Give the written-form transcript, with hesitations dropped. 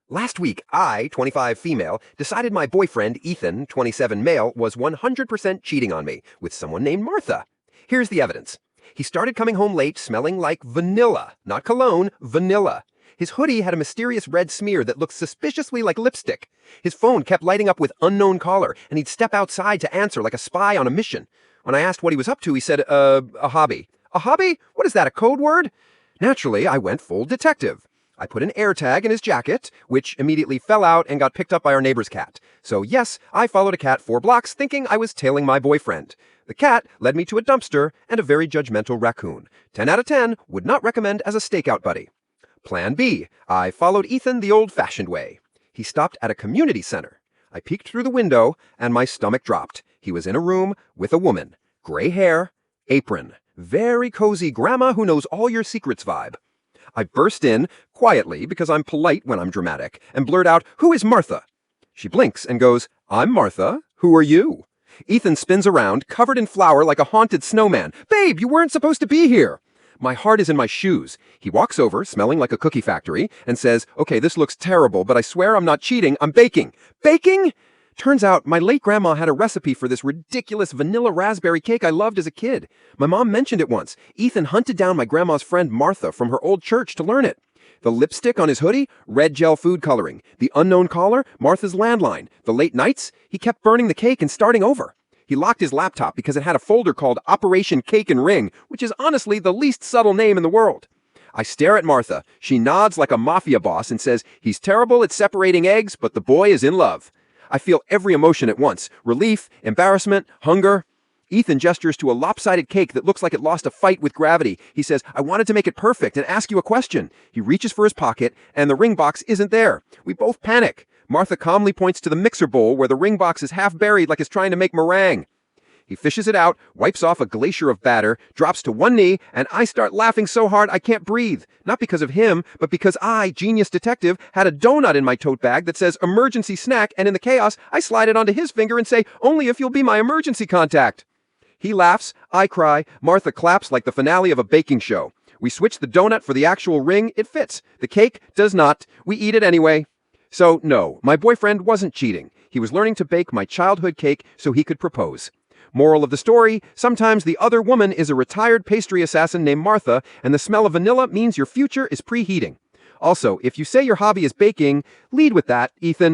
Last week, I, 25 female, decided my boyfriend, Ethan, 27 male, was 100% cheating on me with someone named Martha. Here's the evidence. He started coming home late smelling like vanilla, not cologne, vanilla. His hoodie had a mysterious red smear that looked suspiciously like lipstick. His phone kept lighting up with unknown caller, and he'd step outside to answer like a spy on a mission. When I asked what he was up to, he said, a hobby. A hobby? What is that, a code word? Naturally, I went full detective. I put an AirTag in his jacket, which immediately fell out and got picked up by our neighbor's cat. So yes, I followed a cat 4 blocks thinking I was tailing my boyfriend. The cat led me to a dumpster and a very judgmental raccoon. 10 out of 10 would not recommend as a stakeout buddy. Plan B, I followed Ethan the old-fashioned way. He stopped at a community center. I peeked through the window and my stomach dropped. He was in a room with a woman. Gray hair, apron. Very cozy grandma who knows all your secrets vibe. I burst in, quietly because I'm polite when I'm dramatic, and blurt out, "Who is Martha?" She blinks and goes, "I'm Martha. Who are you?" Ethan spins around, covered in flour like a haunted snowman. "Babe, you weren't supposed to be here." My heart is in my shoes. He walks over, smelling like a cookie factory, and says, "Okay, this looks terrible, but I swear I'm not cheating. I'm baking." Baking? Turns out my late grandma had a recipe for this ridiculous vanilla raspberry cake I loved as a kid. My mom mentioned it once. Ethan hunted down my grandma's friend Martha from her old church to learn it. The lipstick on his hoodie, red gel food coloring. The unknown caller, Martha's landline. The late nights, he kept burning the cake and starting over. He locked his laptop because it had a folder called Operation Cake and Ring, which is honestly the least subtle name in the world. I stare at Martha. She nods like a mafia boss and says, "He's terrible at separating eggs, but the boy is in love." I feel every emotion at once. Relief, embarrassment, hunger. Ethan gestures to a lopsided cake that looks like it lost a fight with gravity. He says, "I wanted to make it perfect and ask you a question." He reaches for his pocket, and the ring box isn't there. We both panic. Martha calmly points to the mixer bowl where the ring box is half buried like it's trying to make meringue. He fishes it out, wipes off a glacier of batter, drops to one knee, and I start laughing so hard I can't breathe. Not because of him, but because I, genius detective, had a donut in my tote bag that says emergency snack, and in the chaos, I slide it onto his finger and say, "Only if you'll be my emergency contact." He laughs, I cry, Martha claps like the finale of a baking show. We switch the donut for the actual ring, it fits. The cake does not. We eat it anyway. So no, my boyfriend wasn't cheating. He was learning to bake my childhood cake so he could propose. Moral of the story, sometimes the other woman is a retired pastry assassin named Martha, and the smell of vanilla means your future is preheating. Also, if you say your hobby is baking, lead with that, Ethan.